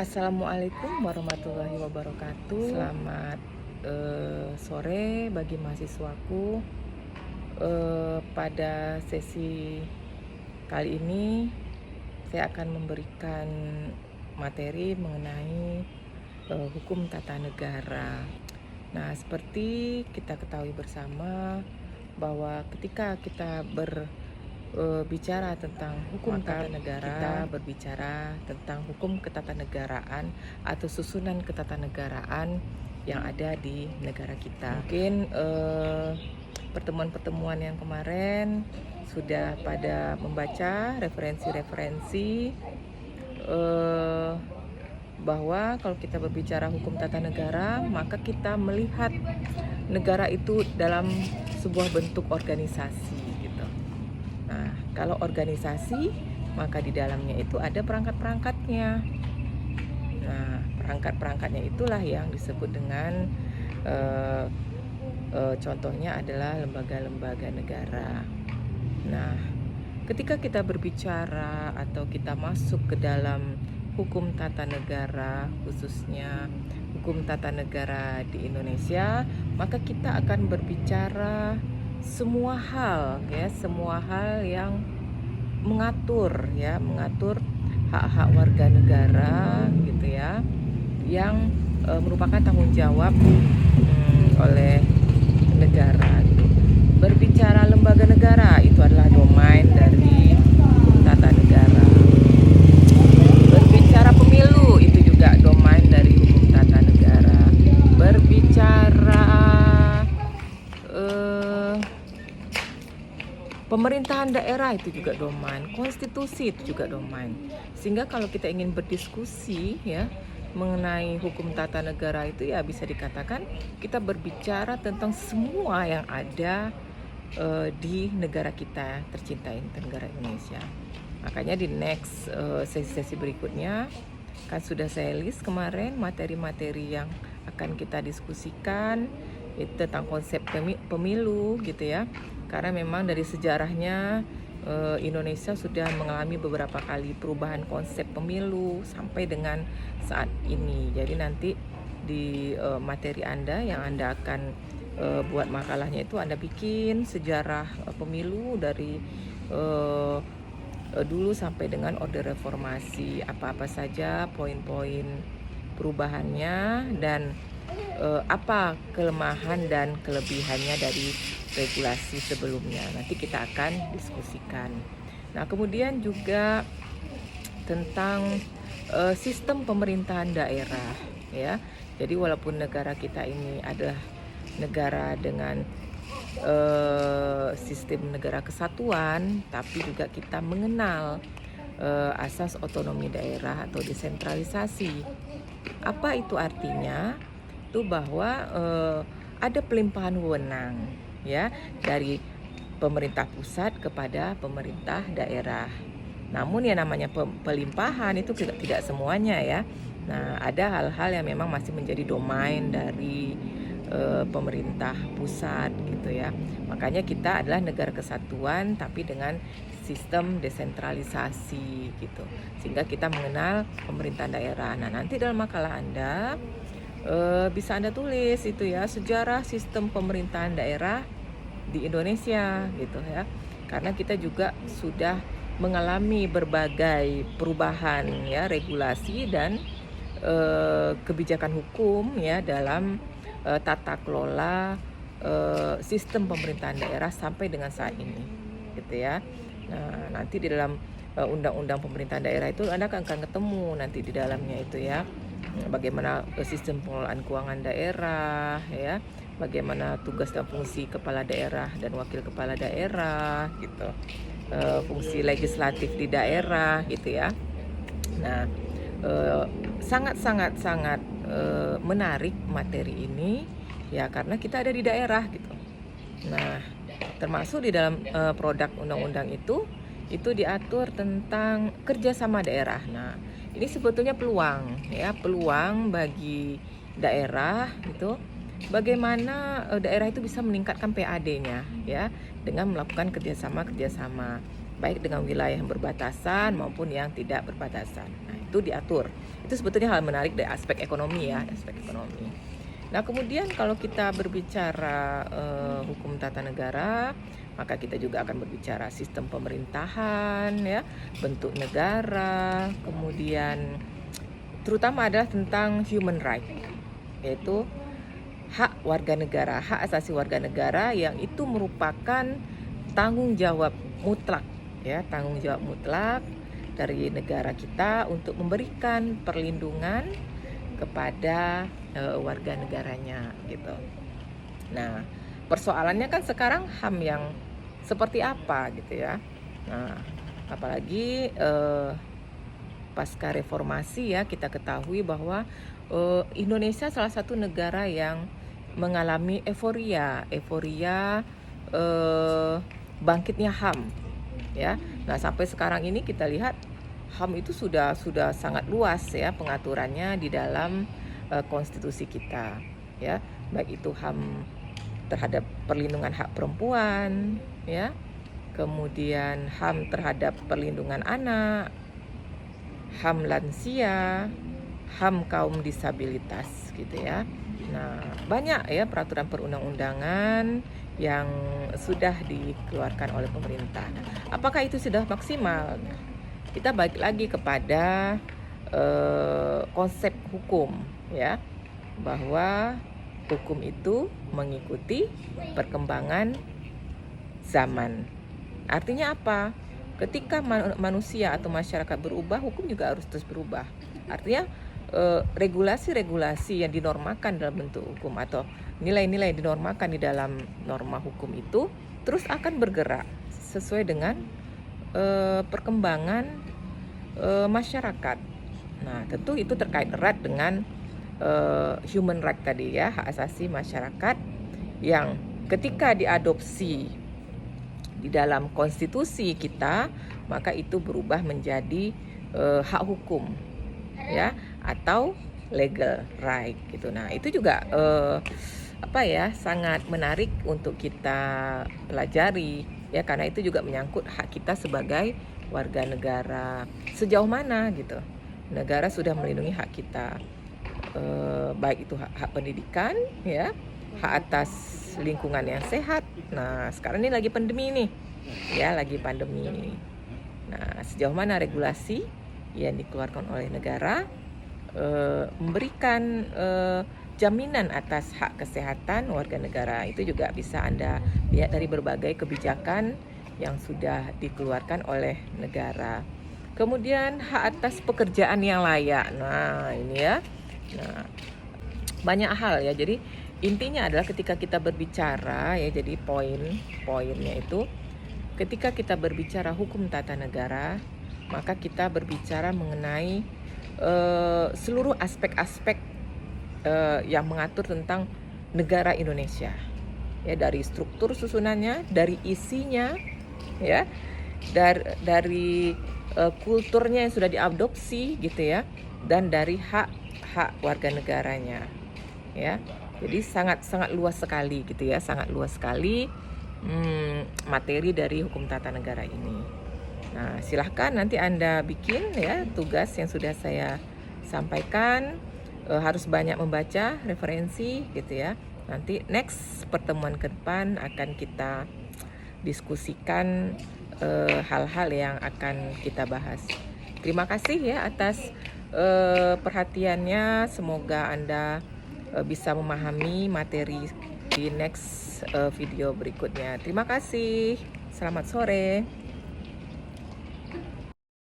Assalamualaikum warahmatullahi wabarakatuh. Selamat sore bagi mahasiswaku. Pada sesi kali ini saya akan memberikan materi mengenai hukum tata negara. Nah, seperti kita ketahui bersama bahwa ketika kita bicara tentang hukum tata negara, kita berbicara tentang hukum ketatanegaraan atau susunan ketatanegaraan yang ada di negara kita. Mungkin pertemuan-pertemuan yang kemarin sudah pada membaca referensi-referensi bahwa kalau kita berbicara hukum tata negara, maka kita melihat negara itu dalam sebuah bentuk organisasi gitu. Nah, kalau organisasi, maka di dalamnya itu ada perangkat-perangkatnya. Nah, perangkat-perangkatnya itulah yang disebut dengan contohnya adalah lembaga-lembaga negara. Nah, ketika kita berbicara atau kita masuk ke dalam hukum tata negara, khususnya hukum tata negara di Indonesia, maka kita akan berbicara semua hal yang mengatur hak-hak warga negara gitu ya, yang merupakan tanggung jawab oleh negara gitu. Berbicara lembaga negara itu adalah domain dari hukum tata negara. Berbicara pemilu itu juga domain dari hukum tata negara. Berbicara pemerintahan daerah itu juga domain, konstitusi itu juga domain. Sehingga kalau kita ingin berdiskusi ya mengenai hukum tata negara itu ya bisa dikatakan kita berbicara tentang semua yang ada di negara kita tercinta ini, negara Indonesia. Makanya di next sesi-sesi berikutnya kan sudah saya list kemarin materi-materi yang akan kita diskusikan itu tentang konsep pemilu gitu ya. Karena memang dari sejarahnya Indonesia sudah mengalami beberapa kali perubahan konsep pemilu sampai dengan saat ini. Jadi nanti di materi Anda yang Anda akan buat makalahnya itu Anda bikin sejarah pemilu dari dulu sampai dengan Orde Reformasi, apa-apa saja poin-poin perubahannya dan apa kelemahan dan kelebihannya dari regulasi sebelumnya. Nanti kita akan diskusikan. Nah, kemudian juga tentang sistem pemerintahan daerah ya. Jadi walaupun negara kita ini adalah negara dengan sistem negara kesatuan, tapi juga kita mengenal asas otonomi daerah atau desentralisasi. Apa itu artinya? Itu bahwa ada pelimpahan wewenang ya dari pemerintah pusat kepada pemerintah daerah. Namun yang namanya pelimpahan itu tidak semuanya ya. Nah, ada hal-hal yang memang masih menjadi domain dari pemerintah pusat gitu ya. Makanya kita adalah negara kesatuan tapi dengan sistem desentralisasi gitu. Sehingga kita mengenal pemerintahan daerah. Nah, nanti dalam makalah Anda bisa Anda tulis itu ya, sejarah sistem pemerintahan daerah di Indonesia gitu ya. Karena kita juga sudah mengalami berbagai perubahan ya, regulasi dan kebijakan hukum ya dalam tata kelola sistem pemerintahan daerah sampai dengan saat ini gitu ya. Nah, nanti di dalam undang-undang pemerintahan daerah itu Anda akan ketemu nanti di dalamnya itu ya, bagaimana sistem pengelolaan keuangan daerah ya, bagaimana tugas dan fungsi kepala daerah dan wakil kepala daerah gitu, fungsi legislatif di daerah gitu ya. Nah, sangat menarik materi ini ya karena kita ada di daerah gitu. Nah, termasuk di dalam produk undang-undang itu diatur tentang kerjasama daerah. Nah, ini sebetulnya peluang bagi daerah gitu. Bagaimana daerah itu bisa meningkatkan PAD-nya ya dengan melakukan kerjasama. baik dengan wilayah yang berbatasan maupun yang tidak berbatasan. Nah, itu diatur. Itu sebetulnya hal menarik dari aspek ekonomi ya, aspek ekonomi. Nah, kemudian kalau kita berbicara hukum tata negara, maka kita juga akan berbicara sistem pemerintahan ya, bentuk negara, kemudian terutama adalah tentang human right, yaitu hak warga negara, hak asasi warga negara yang itu merupakan tanggung jawab mutlak ya, tanggung jawab mutlak dari negara kita untuk memberikan perlindungan kepada warga negaranya gitu. Nah, persoalannya kan sekarang HAM yang seperti apa gitu ya. Nah, apalagi pasca reformasi ya, kita ketahui bahwa Indonesia salah satu negara yang mengalami euforia bangkitnya HAM ya. Nah, sampai sekarang ini kita lihat HAM itu sudah sangat luas ya pengaturannya di dalam konstitusi kita ya, baik itu HAM terhadap perlindungan hak perempuan ya, kemudian HAM terhadap perlindungan anak, HAM lansia, HAM kaum disabilitas gitu ya. Nah, banyak ya peraturan perundang-undangan yang sudah dikeluarkan oleh pemerintah. Nah, apakah itu sudah maksimal? Nah, kita balik lagi kepada konsep hukum ya, bahwa hukum itu mengikuti perkembangan zaman. Artinya apa? Ketika manusia atau masyarakat berubah, hukum juga harus terus berubah. Artinya regulasi-regulasi yang dinormakan dalam bentuk hukum atau nilai-nilai yang dinormakan di dalam norma hukum itu terus akan bergerak sesuai dengan perkembangan masyarakat. Nah, tentu itu terkait erat dengan human right tadi ya, hak asasi masyarakat yang ketika diadopsi di dalam konstitusi kita, maka itu berubah menjadi hak hukum ya, atau legal right gitu. Nah, itu juga sangat menarik untuk kita pelajari ya, karena itu juga menyangkut hak kita sebagai warga negara. Sejauh mana gitu negara sudah melindungi hak kita, baik itu hak pendidikan ya, hak atas lingkungan yang sehat. Nah, sekarang ini lagi pandemi nih ya, lagi pandemi. Nah, sejauh mana regulasi yang dikeluarkan oleh negara memberikan jaminan atas hak kesehatan warga negara, itu juga bisa Anda lihat dari berbagai kebijakan yang sudah dikeluarkan oleh negara. Kemudian hak atas pekerjaan yang layak. Nah, ini ya. Nah, banyak hal ya. Jadi intinya adalah ketika kita berbicara ya, jadi poinnya itu ketika kita berbicara hukum tata negara, maka kita berbicara mengenai seluruh aspek-aspek yang mengatur tentang negara Indonesia ya, dari struktur susunannya, dari isinya ya, dari kulturnya yang sudah diadopsi gitu ya, dan dari hak warga negaranya ya. Jadi sangat luas sekali gitu ya, sangat luas sekali materi dari hukum tata negara ini. Nah, silahkan nanti Anda bikin ya tugas yang sudah saya sampaikan. Harus banyak membaca referensi gitu ya. Nanti next pertemuan ke depan akan kita diskusikan hal-hal yang akan kita bahas. Terima kasih ya atas perhatiannya. Semoga Anda bisa memahami materi di next video berikutnya. Terima kasih. Selamat sore.